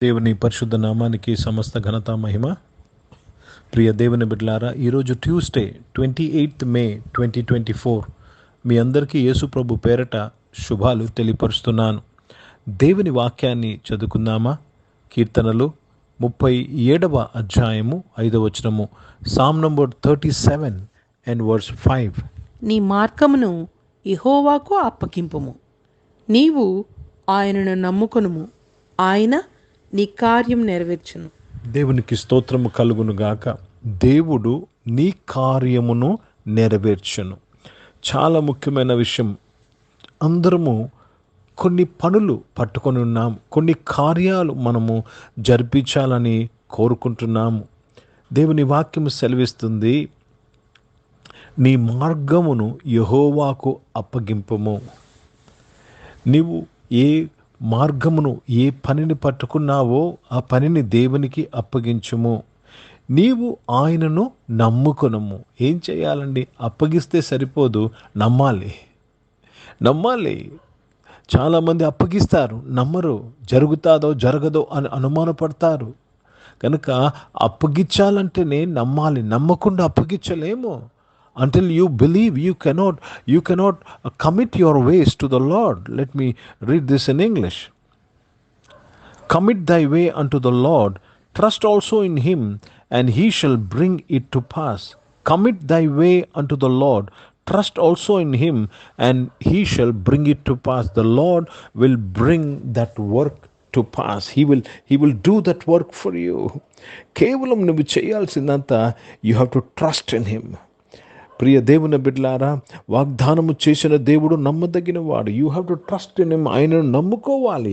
దేవుని పరిశుద్ధ నామానికి సమస్త ఘనత మహిమ. ప్రియ దేవుని బిడ్డలారా, ఈరోజు ట్యూస్డే 28 మే 2024 మీ అందరికీ యేసు ప్రభు పేరట శుభాలు తెలియపరుస్తున్నాను. దేవుని వాక్యాన్ని చదువుకుందామా? కీర్తనలు 37వ అధ్యాయము 5వ వచనము, సామ్ నంబర్ 37 and verse 5. నీ మార్గమును యెహోవాకు అప్పగింపుము, నీవు ఆయనను నమ్ముకొనుము, ఆయన నీ కార్యం నెరవేర్చును. దేవునికి స్తోత్రము కలుగును గాక. దేవుడు నీ కార్యమును నెరవేర్చును. చాలా ముఖ్యమైన విషయం. అందరము కొన్ని పనులు పట్టుకొని ఉన్నాము, కొన్ని కార్యాలు మనము జరిపించాలని కోరుకుంటున్నాము. దేవుని వాక్యము సెలవిస్తుంది, నీ మార్గమును యెహోవాకు అప్పగింపము. నీవు ఏ మార్గమును, ఏ పనిని పట్టుకున్నావో ఆ పనిని దేవునికి అప్పగించుము. నీవు ఆయనను నమ్ముకొనుము. ఏం చేయాలండి? అప్పగిస్తే సరిపోదు, నమ్మాలి. చాలామంది అప్పగిస్తారు, నమ్మరు, జరుగుతాదో జరగదో అని అనుమానపడతారు. కనుక అప్పగించాలంటేనే నమ్మాలి. నమ్మకుండా అప్పగించలేము. Until you believe, you cannot commit your ways to the Lord. Let me read this in English. Commit thy way unto the Lord, trust also in him, and he shall bring it to pass. Commit thy way unto the Lord, trust also in him, and he shall bring it to pass. The Lord will bring that work to pass. He will do that work for you. కేవలం నువ్వు చేయాల్సిందంతా, you have to trust in him. ప్రియ దేవుని బిడ్డలారా, వాగ్దానము చేసిన దేవుడు నమ్మదగిన వాడు. You have to trust in him. ఆయనను నమ్ముకోవాలి.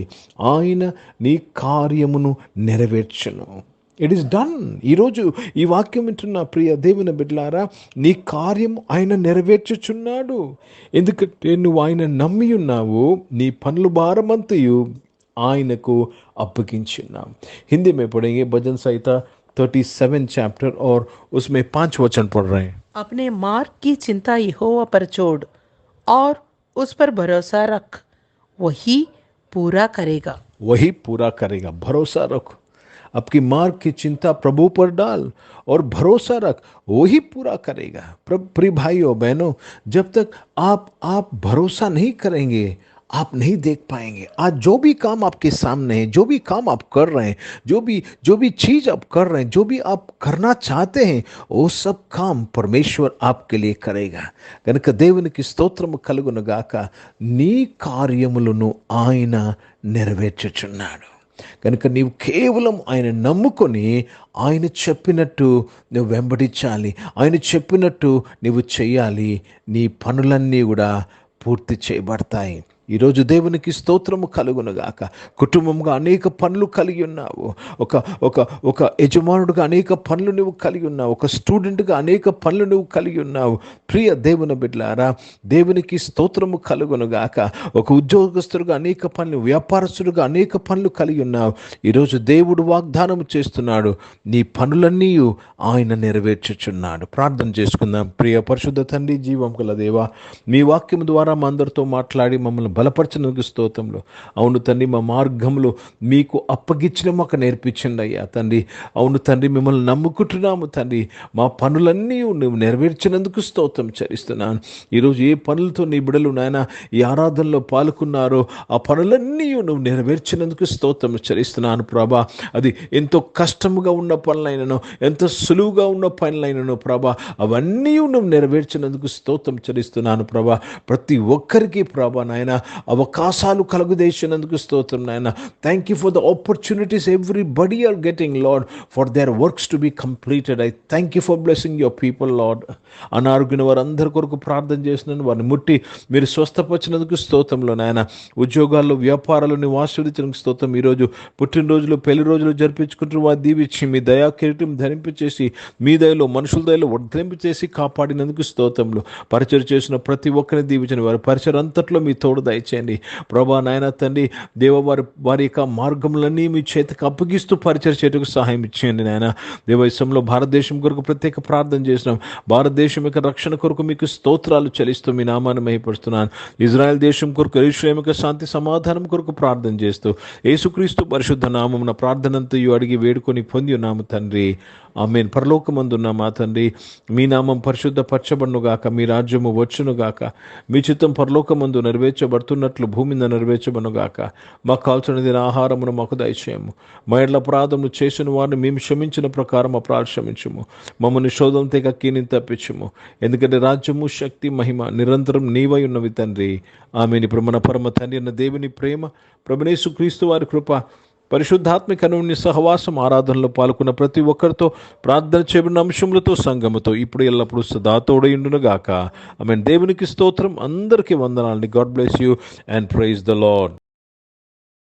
ఆయన నీ కార్యమును నెరవేర్చును. It is done. ఈరోజు ఈ వాక్యం వింటున్న ప్రియ దేవుని బిడ్డలారా, నీ కార్యము ఆయన నెరవేర్చుచున్నాడు. ఎందుకంటే నువ్వు ఆయన నమ్మి ఉన్నావు. నీ పనులు భారమంతయు ఆయనకు అప్పగించున్నావు. हिंदी में पढ़ेंगे भजन संहिता 37 चैप्टर और उसमें 5 वचन पढ़ रहे हैं. अपने मार्ग की चिंता यहोवा पर छोड़ और उस पर भरोसा रख, वही पूरा करेगा. भरोसा रख. आपकी मार्ग की चिंता प्रभु पर डाल और भरोसा रख, वही पूरा करेगा. प्रिय भाइयों बहनों, जब तक आप भरोसा नहीं करेंगे, आप नहीं देख पाएंगे. आज जो भी काम आपके सामने है, जो भी काम आप कर रहे हैं, जो भी चीज आप कर रहे हैं, जो भी आप करना चाहते हैं, वो सब काम परमेश्वर आपके लिए करेगा. కనుక దేవునికి స్తోత్రము కలుగును గాక. నీ కార్యములను ఆయన నెరవేర్చుచున్నాడు. కనుక నీవు కేవలం ఆయన నమ్ముకొని ఆయన చెప్పినట్టు నువ్వు వెంబడించాలి. ఆయన చెప్పినట్టు నువ్వు చేయాలి. నీ పనులన్నీ కూడా పూర్తి చేయబడతాయి. ఈరోజు దేవునికి స్తోత్రము కలుగునుగాక. కుటుంబంగా అనేక పనులు కలిగి ఉన్నావు. ఒక యజమానుడిగా అనేక పనులు నువ్వు కలిగి ఉన్నావు. ఒక స్టూడెంట్గా అనేక పనులు నువ్వు కలిగి ఉన్నావు. ప్రియ దేవుని బిడ్డలారా, దేవునికి స్తోత్రము కలుగునుగాక. ఒక ఉద్యోగస్తుడుగా అనేక పనులు, వ్యాపారస్తుడుగా అనేక పనులు కలిగి ఉన్నావు. ఈరోజు దేవుడు వాగ్దానం చేస్తున్నాడు, నీ పనులన్నీ ఆయన నెరవేర్చుచున్నాడు. ప్రార్థన చేసుకుందాం. ప్రియ పరిశుద్ధ తండ్రి, జీవం గల దేవా, మీ వాక్యం ద్వారా మా అందరితో మాట్లాడి మమ్మల్ని బలపరచినందుకు స్తోత్రములు. అవును తండ్రి, మా మార్గంలో మీకు అప్పగించిన మాకు నేర్పించండి అయ్యా తండ్రి. అవును తండ్రి, మిమ్మల్ని నమ్ముకుంటున్నాము తండ్రి. మా పనులన్నీ నువ్వు నెరవేర్చినందుకు స్తోత్రం చెల్లిస్తున్నాను. ఈరోజు ఏ పనులతో నీ బిడ్డలు నాయన ఈ ఆరాధనలో పాల్గొన్నారో ఆ పనులన్నీ నువ్వు నెరవేర్చినందుకు స్తోత్రం చెల్లిస్తున్నాను ప్రభా. అది ఎంతో కష్టముగా ఉన్న పనులైనను, ఎంతో సులువుగా ఉన్న పనులైనను ప్రభా, అవన్నీ నువ్వు నెరవేర్చినందుకు స్తోత్రం చెల్లిస్తున్నాను ప్రభా. ప్రతి ఒక్కరికి ప్రభా నాయన అవకాశాలు కలుగజేసినందుకు స్తోత్రం నాయన. Thank you for the opportunities everybody are getting lord for their works to be completed. I thank you for blessing your people lord. అనారోగ్యమైన వారందరి కొరకు ప్రార్థన చేసినాను. వారిని ముట్టి మీరు స్వస్థపరిచినందుకు స్తోత్రంలో నాయన. ఉద్యోగాల్లో, వ్యాపారాలు నువ్వు ఆశీర్వదించినందుకు స్తోత్రం. ఈరోజు పుట్టినరోజులు, పెళ్లి రోజులు జరిపించుకుంటూ వారు దీవించి మీ దయా కిరీటం ధరింపచేసి, మీ దయలో మనుషుల దయలో వర్ధలింపచేసి కాపాడినందుకు స్తోత్రంలో. పరిచయం చేసిన ప్రతి ఒక్కరిని దీవించిన వారి పరిచయం అంతట్లో మీ తోడు దయచేయండి ప్రభా నాయన తండ్రి దేవ వారి యొక్క మార్గములన్నీ మీ చేతికి అప్పగిస్తూ పరిచయం చేయటకు సహాయం ఇచ్చేయండి నాయన. దేవదేశంలో భారతదేశం కొరకు ప్రత్యేక ప్రార్థన చేసినాం. భారతదేశం యొక్క రక్షణ కొరకు మీకు స్తోత్రాలు చెల్లిస్తూ మీ నామాన్ని మహిమపరుస్తున్నాను. ఇజ్రాయెల్ దేశం కొరకు, యెరూషలేము యొక్క శాంతి సమాధానం కొరకు ప్రార్థన చేస్తూ యేసుక్రీస్తు పరిశుద్ధ నామమున ప్రార్థనంతయు అడిగి వేడుకొని పొంది ఉన్నాము తండ్రి. ఆమేన్. పరలోకమందున్న మా తండ్రి, మీ నామం పరిశుద్ధపరచబడునుగాక, మీ రాజ్యము వచ్చునుగాక, మీ చిత్తం పరలోకమందు నెరవేర్చబడుతున్నట్లు భూమి మీద నెరవేర్చబడునుగాక. మాకు కావాల్సిన ఆహారమును మాకు దయచేయము. మా ఎడ్ల అపరాధములు చేసిన వారిని మేము క్షమించిన ప్రకారం అపరాధ క్షమించుము. మమ్మల్ని శోధన తెగ కీనిని తప్పించుము. ఎందుకంటే రాజ్యము, శక్తి, మహిమ నిరంతరం నీవై ఉన్నవి తండ్రి. ఆమేన్. ఇప్పుడు మన పరమ తండ్రి అన్న దేవుని ప్రేమ, ప్రభువైన యేసుక్రీస్తు వారి కృప, పరిశుద్ధాత్మిక అన్యోన్య సహవాసం, ఆరాధనలో పాల్గొన్న ప్రతి ఒక్కరితో, ప్రార్థన చేయబడిన అంశములతో, సంఘముతో ఇప్పుడు ఎల్లప్పుడూ సదా తోడయుండును గాక. ఆమేన్. దేవునికి స్తోత్రం. అందరికీ వందనాలండి. God bless you and praise the lord.